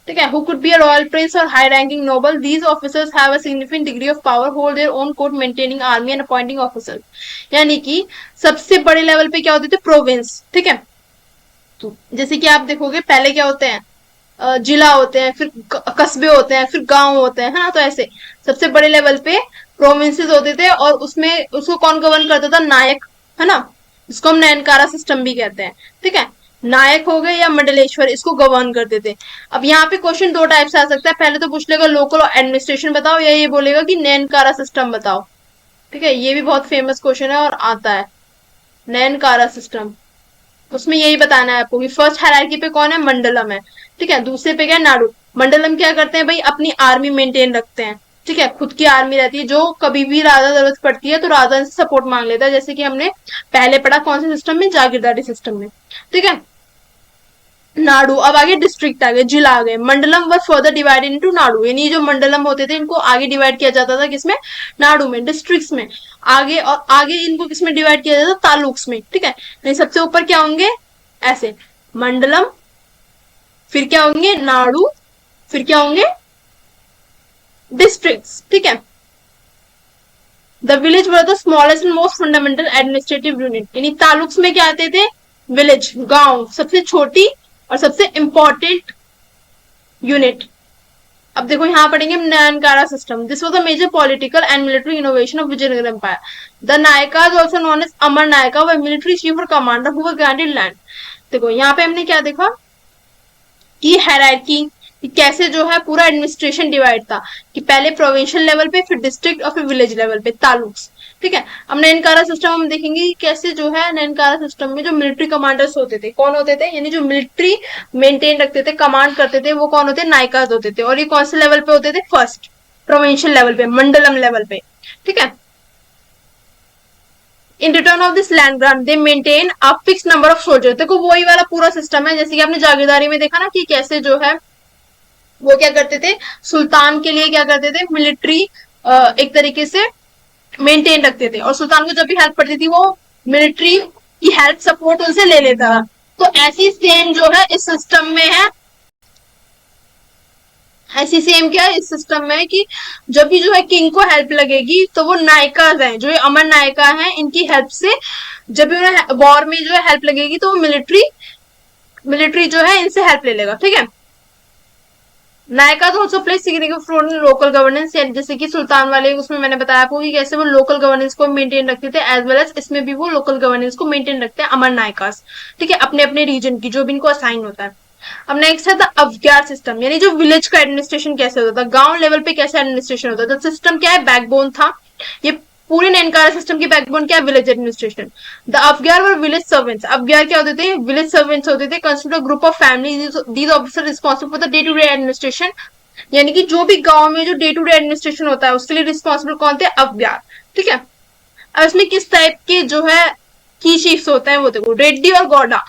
ठीक है, who could be a royal prince और high ranking noble. These officers have a significant degree of power, hold their own court, maintaining army and appointing officers. यानी कि सबसे बड़े level पे क्या होते थे, प्रोविंस, ठीक है। तो जैसे कि आप देखोगे पहले क्या होते हैं, जिला होते हैं, फिर कस्बे होते हैं, फिर गांव होते हैं, है ना। तो ऐसे सबसे बड़े लेवल पे प्रोविंसेस होते थे, और उसमें उसको कौन गवर्न करता था, नायक, है ना। इसको हम नयनकारा सिस्टम भी कहते हैं, ठीक है। नायक हो गए या मंडलेश्वर, इसको गवर्न करते थे। अब यहाँ पे क्वेश्चन दो टाइप से आ सकता है, पहले तो पूछ लेगा लोकल एडमिनिस्ट्रेशन बताओ, या ये बोलेगा कि नयनकारा सिस्टम बताओ, ठीक है। ये भी बहुत फेमस क्वेश्चन है और आता है, नयनकारा सिस्टम। उसमें यही बताना है आपको कि फर्स्ट हायरार्की पे कौन है, मंडलम है, ठीक है। दूसरे पे क्या है, नाडु। मंडलम क्या करते हैं भाई, अपनी आर्मी मेंटेन रखते हैं, ठीक है। खुद की आर्मी रहती है, जो कभी भी राजा जरूरत पड़ती है तो राजा से सपोर्ट मांग लेता है, जैसे कि हमने पहले पढ़ा कौन से सिस्टम में, जागीरदारी सिस्टम में, ठीक है। नाडु। अब आगे डिस्ट्रिक्ट आ गए, जिला आ गए। मंडलम वर फर्दर डिवाइडेड इनटू नाडु, यानी जो मंडलम होते थे इनको आगे डिवाइड किया जाता था, किसमें, नाडु में, डिस्ट्रिक्ट्स में। आगे और आगे इनको किसमें डिवाइड किया जाता था, तालुक्स में, ठीक है। नहीं, सबसे ऊपर क्या होंगे, ऐसे मंडलम, फिर क्या होंगे, नाडु, फिर क्या होंगे, डिस्ट्रिक्ट्स, ठीक है। The village were the smallest and most fundamental administrative unit, यानी तालुक्स में क्या आते थे, विलेज, गांव, सबसे छोटी और सबसे इंपॉर्टेंट यूनिट। अब देखो यहाँ पढ़ेंगे nayankara system. This was a major political and military innovation of Vijayanagar empire. The nayakas also known as amara nayaka व मिलिट्री चीफ और commander who were granted land. देखो यहाँ पे हमने क्या देखा की हायरार्की, कैसे जो है पूरा एडमिनिस्ट्रेशन डिवाइड था, कि पहले प्रोविंशियल लेवल पे, फिर डिस्ट्रिक्ट और फिर विलेज लेवल पे, तालुक्स, ठीक है। अब नयनकारा सिस्टम हम देखेंगे कि कैसे जो है नयनकारा सिस्टम में जो मिलिट्री कमांडर्स होते थे, कौन होते थे, यानी जो मिलिट्री मेंटेन रखते थे, कमांड करते थे, वो कौन होते, नायकाज होते थे। और ये कौन से लेवल पे होते थे, फर्स्ट प्रोविंशियल लेवल पे, मंडलम लेवल पे, ठीक है। In return of this land grant they maintain a fix number of soldier. देखो वही वाला पूरा सिस्टम है जैसे कि आपने जागीरदारी में देखा ना, कि कैसे जो है वो क्या करते थे, सुल्तान के लिए क्या करते थे, मिलिट्री एक तरीके से मेंटेन रखते थे, और सुल्तान को जब भी हेल्प पड़ती थी वो मिलिट्री की हेल्प, सपोर्ट उनसे ले लेता था। तो ऐसी सेम जो है इस सिस्टम में है, ऐसी सेम क्या है इस सिस्टम में, कि जब भी जो है किंग को हेल्प लगेगी तो वो नायकाज हैं, जो ये अमर नायका हैं, इनकी हेल्प से जब भी उन्हें वॉर में जो है हेल्प लगेगी तो वो मिलिट्री मिलिट्री जो है इनसे हेल्प ले लेगा, ठीक है। नायका तो also play significant role in local governance, जैसे कि सुल्तान वाले उसमें मैंने बताया आपको कि कैसे वो लोकल गवर्नेंस को मेंटेन रखते थे, एज वेल एज इसमें भी वो लोकल गवर्नेंस को मेंटेन रखते हैं अमर नायकास, ठीक है, अपने अपने रीजन की जो भी इनको असाइन होता है। अब नेक्स्ट है द अवग्यार सिस्टम, यानी जो विलेज का एडमिनिस्ट्रेशन कैसे होता था, गांव लेवल पे कैसे एडमिनिस्ट्रेशन होता था। सिस्टम क्या है, बैकबोन था ये पूरे नैनकारा सिस्टम की, बैकबोन क्या है, village administration. The ayagars were village servants. अवग्यार क्या होते थे, विलेज सर्वेंट्स होते थे, consider group of family, these officer responsible for the day to day administration, यानी कि जो भी गांव में जो डे टू डे एडमिनिस्ट्रेशन होता है उसके लिए रिस्पॉन्सिबल कौन थे, अवग्यार, ठीक है। अब इसमें किस टाइप के जो है की चीफ्स होते हैं, वो देखो, रेड्डी और गौडा,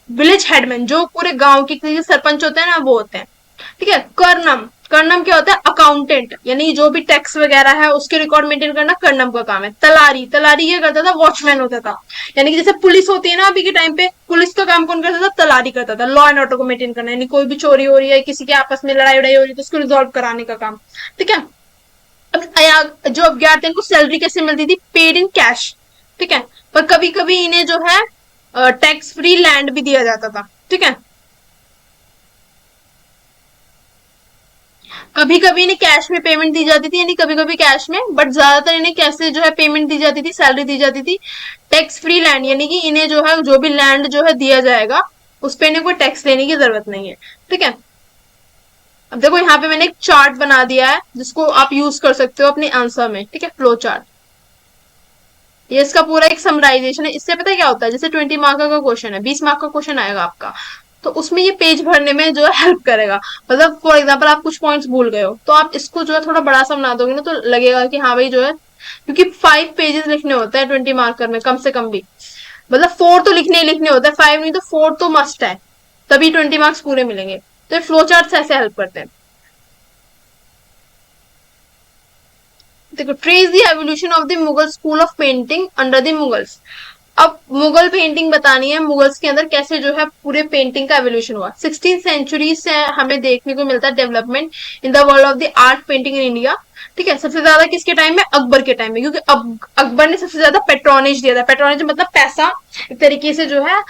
विलेज हेडमैन, जो पूरे गांव के सरपंच होते हैं ना, वो होते हैं, ठीक है। कर्नम, कर्नम क्या होता है, अकाउंटेंट, यानी जो भी टैक्स वगैरह है उसके रिकॉर्ड मेंटेन करना कर्नम का काम है। तलारी, तलारी क्या करता था, वॉचमैन होता था, यानी कि जैसे पुलिस होती है ना अभी के टाइम पे, पुलिस का काम कौन करता था, तलारी करता था, लॉ एंड ऑर्डर को मेंटेन करना, यानी कोई भी चोरी हो रही है, किसी के आपस में लड़ाई उड़ाई हो रही है तो उसको रिजॉल्व कराने का काम, ठीक है। अब जो अज्ञात इनको सैलरी कैसे मिलती थी, पेड इन कैश, ठीक है। पर कभी कभी इन्हें जो है टैक्स फ्री लैंड भी दिया जाता था, ठीक है। कभी कभी इन्हें कैश में पेमेंट दी जाती थी, यानी कभी कभी कैश में, बट ज्यादातर इन्हें कैसे जो है पेमेंट दी जाती थी, सैलरी दी जाती थी। टैक्स फ्री लैंड, यानी कि इन्हें जो है जो भी लैंड जो है दिया जाएगा उस पर इन्हें कोई टैक्स लेने की जरूरत नहीं है, ठीक है। अब देखो यहाँ पे मैंने एक चार्ट बना दिया है जिसको आप यूज कर सकते हो अपने आंसर में, ठीक है, फ्लो चार्ट। ये इसका पूरा एक समराइजेशन है। इससे पता है क्या होता है, जैसे 20 मार्क का क्वेश्चन है, 20 मार्क का क्वेश्चन आएगा आपका, तो उसमें ये पेज भरने में जो है हेल्प करेगा। मतलब फॉर एग्जाम्पल आप कुछ पॉइंट्स भूल गए हो तो आप इसको जो है थोड़ा बड़ा सा बना दोगे ना, तो लगेगा कि हाँ भाई जो है, क्योंकि 5 पेजेस लिखने होते हैं 20 मार्कर में, कम से कम भी, मतलब 4 तो लिखने ही लिखने होते हैं, 5 नहीं तो 4 तो मस्ट है, तभी 20 मार्क्स पूरे मिलेंगे। तो फ्लो चार्ट ऐसे हेल्प करते हैं। देखो, trace the evolution of the Mughal school of painting under the Mughals. अब मुगल पेंटिंग बतानी है, मुगल्स के अंदर कैसे जो है पूरे पेंटिंग का एवोल्यूशन हुआ। 16th सेंचुरी से हमें देखने को मिलता है development in the world of the art painting in India. ठीक है, सबसे ज्यादा किसके टाइम में? अकबर के टाइम में, क्योंकि अब अकबर ने सबसे ज्यादा पेट्रोनेज दिया था। पेट्रोनेज मतलब पैसा एक तरीके से जो है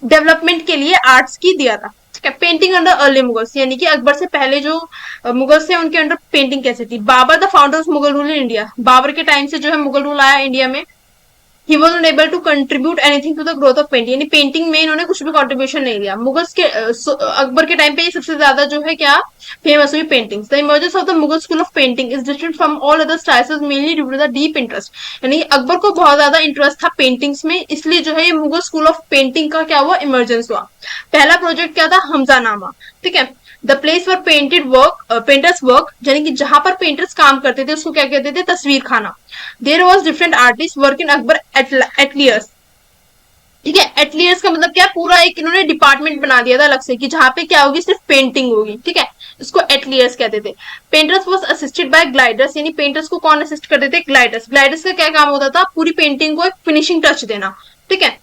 डेवलपमेंट के लिए आर्ट्स की दिया था। ठीक है, पेंटिंग अंडर अर्ली मुगल्स, यानी कि अकबर से पहले जो मुगल्स थे उनके अंडर पेंटिंग कैसे थी। Babur the founder of Mughal rule in India, Babur के टाइम से जो है मुगल रूल आया इंडिया में। He was unable to contribute anything to the growth of painting, यानी पेंटिंग में इन्होंने कुछ भी कंट्रीब्यूशन नहीं दिया। मुगल्स के अकबर के टाइम पे ये सबसे ज्यादा जो है क्या फेमस हुई paintings. The emergence of the Mughal school of painting is different from all other styles mainly due to the deep interest, यानी अकबर को बहुत ज्यादा इंटरेस्ट था पेंटिंग्स में, इसलिए जो है ये मुगल स्कूल ऑफ पेंटिंग का क्या हुआ, इमर्जेंस हुआ। पहला प्रोजेक्ट क्या था? हमजानामा। ठीक है, the place for painted work, painters work, यानी कि जहां पर पेंटर्स काम करते थे उसको क्या कहते थे? तस्वीर खाना। There was different artist work in Akbar ateliers. ठीक है, एटलियर्स का मतलब क्या है? पूरा एक इन्होंने डिपार्टमेंट बना दिया था अलग से कि जहां पे क्या होगी, सिर्फ पेंटिंग होगी। ठीक है, इसको एटलियर्स कहते थे। Painters was assisted by gliders, यानी पेंटर्स को कौन असिस्ट करते थे? ग्लाइडर्स। ग्लाइडर्स का क्या काम होता था? पूरी पेंटिंग को एक फिनिशिंग टच देना। ठीक है,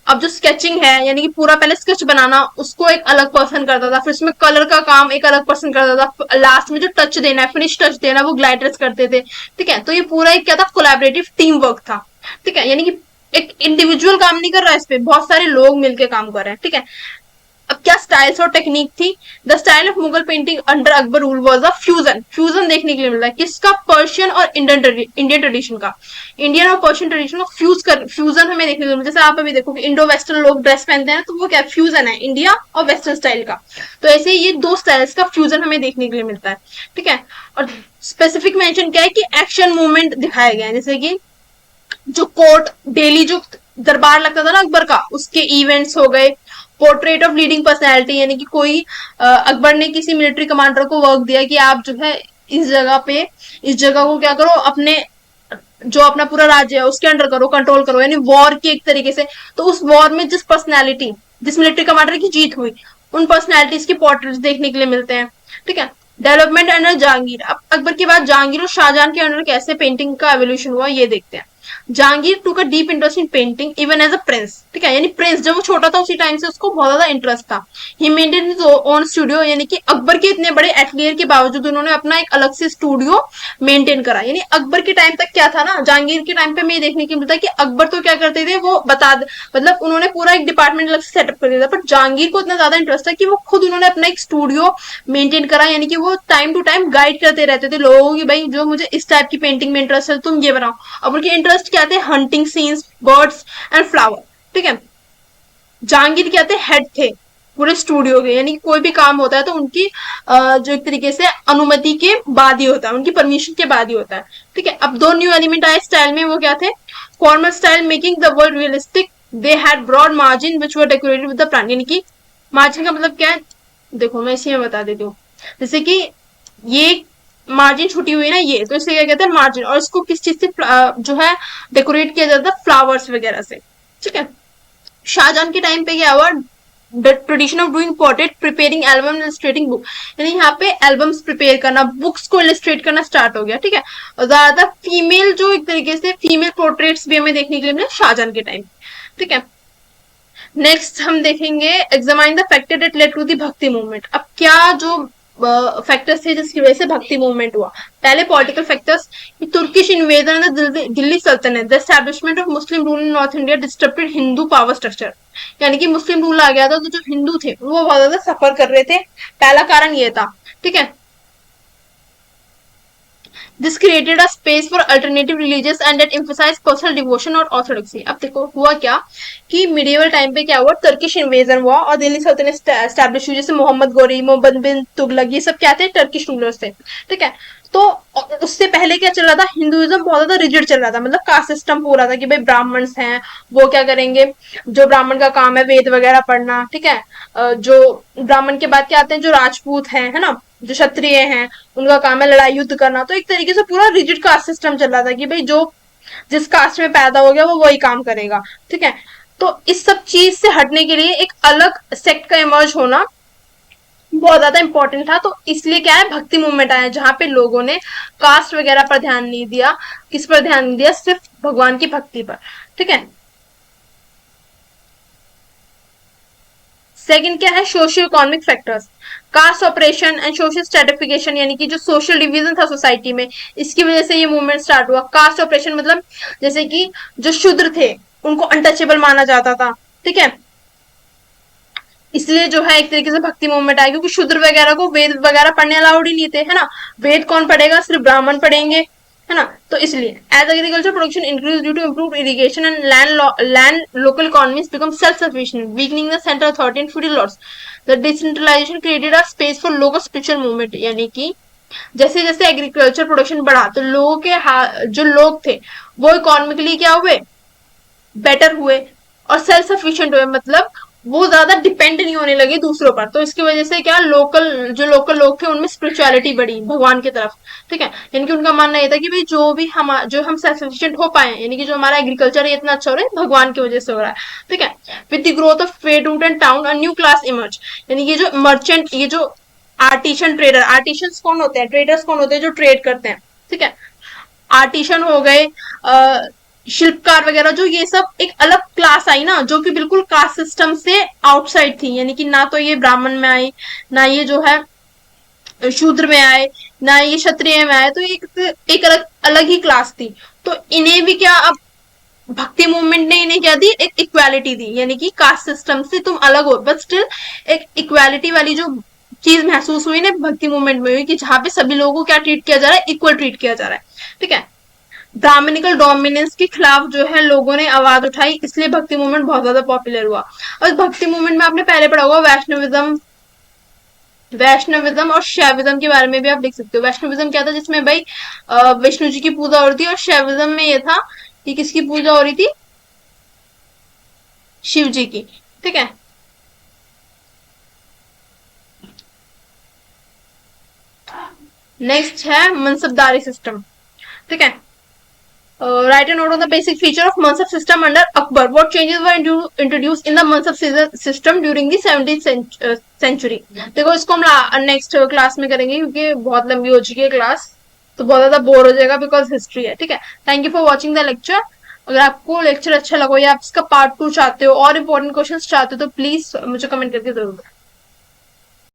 अब जो स्केचिंग है यानी कि पूरा पहले स्केच बनाना उसको एक अलग पर्सन करता था, फिर उसमें कलर का काम एक अलग पर्सन करता था, लास्ट में जो टच देना है, फिनिश टच देना वो ग्लाइडर्स करते थे। ठीक है, तो ये पूरा एक क्या था? कोलैबोरेटिव टीम वर्क था। ठीक है, यानी कि एक इंडिविजुअल काम नहीं कर रहा है, इस पे बहुत सारे लोग मिलकर काम कर रहे हैं। ठीक है, अब क्या स्टाइल्स और टेक्निक थी? The style of Mughal painting under Akbar rule was a fusion. Fusion देखने के लिए मिलता है किसका? पर्शियन और इंडियन ट्रेडिशन का। इंडियन और पर्शियन ट्रेडिशन को फ्यूजन हमें देखने को मिलता है। जैसे आप अभी देखो कि इंडो वेस्टर्न लोग ड्रेस पहनते हैं तो वो क्या फ्यूजन है, इंडिया और वेस्टर्न स्टाइल का। तो ऐसे ही ये दो स्टाइल्स का फ्यूजन हमें देखने के लिए मिलता है। ठीक है, और स्पेसिफिक मेंशन क्या है कि एक्शन मूवमेंट दिखाया गया है, जैसे कि जो कोर्ट डेली जो दरबार लगता था ना अकबर का, उसके इवेंट्स हो गए। पोर्ट्रेट ऑफ लीडिंग पर्सनैलिटी, यानी कि कोई अकबर ने किसी मिलिट्री कमांडर को वर्क दिया कि आप जो है इस जगह पे, इस जगह को क्या करो, अपने जो अपना पूरा राज्य है उसके अंडर करो, कंट्रोल करो, यानी वॉर की एक तरीके से। तो उस वॉर में जिस पर्सनैलिटी, जिस मिलिट्री कमांडर की जीत हुई, उन पर्सनैलिटीज की पोर्ट्रेट्स देखने के लिए मिलते हैं। ठीक है, डेवलपमेंट अंडर जहांगीर। अब अकबर के बाद जहांगीर और शाहजहां के अंडर कैसे पेंटिंग का एवोल्यूशन हुआ ये देखते हैं। Jahangir took a deep interest in painting even as a prince. ठीक है, यानी प्रिंस जब वो छोटा था उसी टाइम से उसको बहुत ज्यादा इंटरेस्ट था। ही मेंटेन हिज ओन स्टूडियो, यानी कि अकबर के इतने बड़े एटलियर के बावजूद उन्होंने अपना एक अलग से स्टूडियो मेंटेन करा। यानी अकबर के टाइम तक क्या था ना, जहांगीर के टाइम पे हमें देखने को मिलता है कि अकबर तो क्या करते थे वो मतलब उन्होंने पूरा एक डिपार्टमेंट अलग से सेटअप कर दिया था, पर जहांगीर को इतना ज्यादा इंटरेस्ट था कि वो खुद उन्होंने अपना एक स्टूडियो मेंटेन करा। यानी कि वो टाइम टू टाइम गाइड करते रहते थे लोगों को कि भाई जो मुझे इस टाइप की पेंटिंग में इंटरेस्ट है तुम ये बनाओ। अब उनके इंटरेस्ट क्या थे? Hunting scenes, birds and flower. ठीक है, जहांगीर क्या थे? हेड थे पूरे स्टूडियो के, यानी कि कोई भी काम होता है तो उनकी जो एक तरीके से अनुमति के बाद ही होता है, उनकी परमिशन के बाद ही होता है। ठीक है, अब दो न्यू एलिमेंट आए स्टाइल में, वो क्या थे? Formal style making the world realistic, they had broad margin which were decorated with the plan, यानी कि मार्जिन का मतलब क्या है? देखो मैं इसी में बता देती हूँ। जैसे कि ये मार्जिन छुटी हुई है ना, ये तो इसे क्या कहते हैं? मार्जिन। और इसको किस चीज से जो है डेकोरेट किया जाता है? फ्लावर्स वगैरह से। ठीक है, शाहजहां के टाइम पे क्या हुआ? The tradition of doing portrait, preparing album, illustrating book, यानी यहाँ पे एल्बम्स प्रिपेयर करना, बुक्स को इलस्ट्रेट करना स्टार्ट हो गया। ठीक है, और ज्यादातर फीमेल जो एक तरीके से फीमेल पोर्ट्रेट्स भी हमें देखने के लिए मिले शाहजहां के टाइम। ठीक है, नेक्स्ट हम देखेंगे examine the factor that led to the bhakti movement. अब क्या जो फैक्टर्स थे जिसकी वजह से भक्ति मूवमेंट हुआ? पहले political factors, turkish invasion Delhi sultanate, the establishment of Muslim rule in north India disturbed Hindu power structure, यानी कि मुस्लिम रूल आ गया था तो जो हिंदू थे वो बहुत ज्यादा सफर कर रहे थे। पहला कारण ये था। ठीक है, this created a space for alternative religious and that emphasize personal devotion और ऑर्थोडॉक्सी। अब देखो हुआ क्या कि मिडिवल टाइम पे क्या हुआ? टर्किश इन्वेजन हुआ और दिल्ली सल्तनत एस्टैब्लिश हुई। जैसे मोहम्मद गोरी, मोहम्मद बिन तुगलक, ये सब क्या थे? टर्किश रूलर्स थे। ठीक है, तो उससे पहले क्या चल रहा था? हिंदुइज्म बहुत ज्यादा रिजिड चल रहा था, मतलब कास्ट सिस्टम पूरा था कि भाई ब्राह्मण्स हैं वो क्या करेंगे, जो ब्राह्मण का काम है वेद वगैरह पढ़ना। ठीक है, जो ब्राह्मण के बाद क्या आते हैं? जो राजपूत हैं, है ना, जो क्षत्रिय हैं, उनका काम है लड़ाई युद्ध करना। तो एक तरीके से पूरा रिजिड कास्ट सिस्टम चल रहा था कि भाई जो जिस कास्ट में पैदा हो गया वो वही काम करेगा। ठीक है, तो इस सब चीज से हटने के लिए एक अलग सेक्ट का इमर्ज होना बहुत ज्यादा इंपॉर्टेंट था, तो इसलिए क्या है, भक्ति मूवमेंट आया जहां पे लोगों ने कास्ट वगैरह पर ध्यान नहीं दिया। किस पर ध्यान नहीं दिया, सिर्फ भगवान की भक्ति पर। ठीक है। सेकंड क्या है, socio economic factors. Caste oppression and social stratification, यानी कि जो सोशल डिवीजन था सोसाइटी में, इसकी वजह से ये मूवमेंट स्टार्ट हुआ। कास्ट ऑपरेशन मतलब जैसे कि जो शूद्र थे उनको अनटचेबल माना जाता था। ठीक है। इसलिए जो है एक तरीके से भक्ति मूवमेंट आया, क्योंकि शूद्र वगैरह को वेद वगैरह पढ़ने अलाउड ही नहीं थे, है ना। वेद कौन पढ़ेगा, सिर्फ ब्राह्मण पढ़ेंगे, है ना। तो इसलिए as agriculture production increase due to improve irrigation and land local economies become self sufficient, weakening the central authority and feudal lords. The decentralization created a space for local spiritual movement, यानी कि जैसे जैसे agriculture production बढ़ा तो लोगों के जो लोग थे वो इकोनॉमिकली क्या हुए, बेटर हुए, और सेल्फ सफिशिएंट हुए, मतलब वो ज्यादा डिपेंड नहीं होने लगे दूसरों पर। तो इसकी वजह से क्या, लोकल लोग थे उनमें स्पिरिचुअलिटी बढ़ी भगवान की तरफ। ठीक है। यानी कि उनका मानना ये था कि भाई जो हम सेल्फ सफिशिएंट हो पाए, यानी कि जो हमारा एग्रीकल्चर है इतना अच्छा हो रहा है, भगवान की वजह से हो रहा है। ठीक है। With the growth of trade route and town a new class emerge, यानी कि जो मर्चेंट, ये जो आर्टिशन ट्रेडर, आर्टिशन कौन होते हैं, ट्रेडर्स कौन होते हैं, जो ट्रेड करते हैं। ठीक है। आर्टिशन हो गए, शिल्पकार वगैरह, जो ये सब एक अलग क्लास आई ना, जो कि बिल्कुल कास्ट सिस्टम से आउटसाइड थी, यानी कि ना तो ये ब्राह्मण में आई, ना ये जो है शूद्र में आए, ना ये क्षत्रिय में आए, तो एक अलग अलग ही क्लास थी। तो इन्हें भी क्या, अब भक्ति मूवमेंट ने इन्हें क्या दी, एक इक्वालिटी दी, यानी कि कास्ट सिस्टम से तुम अलग हो, बट स्टिल एक इक्वालिटी वाली जो चीज महसूस हुई ना भक्ति मूवमेंट में हुई, कि जहां पे सभी लोगों को क्या ट्रीट किया जा रहा है, इक्वल ट्रीट किया जा रहा है। ठीक है। ब्राह्मणिकल डोमिनेंस के खिलाफ जो है लोगों ने आवाज उठाई, इसलिए भक्ति मूवमेंट बहुत ज्यादा पॉपुलर हुआ। और भक्ति मूवमेंट में आपने पहले पढ़ा होगा वैष्णविज्म, वैष्णविज्म और शैविज्म के बारे में भी आप लिख सकते हो। वैष्णविज्म क्या था, जिसमें भाई विष्णु जी की पूजा हो रही थी, और शैविज्म में ये था कि किसकी पूजा हो रही थी, शिव जी की। ठीक है। नेक्स्ट है मनसबदारी सिस्टम। ठीक है। Write a note on the basic feature of Mansab system under Akbar. What changes were introduced in the Mansab system during the 17th century? देखो इसको हम नेक्स्ट क्लास में करेंगे, क्योंकि बहुत लंबी हो चुकी है क्लास, तो बहुत ज्यादा बोर हो जाएगा, बिकॉज हिस्ट्री है। ठीक है। Thank you for watching the lecture. अगर आपको लेक्चर अच्छा लगा या आप इसका पार्ट 2 चाहते हो और इम्पोर्टेंट क्वेश्चन चाहते हो, तो प्लीज मुझे कमेंट करके जरूर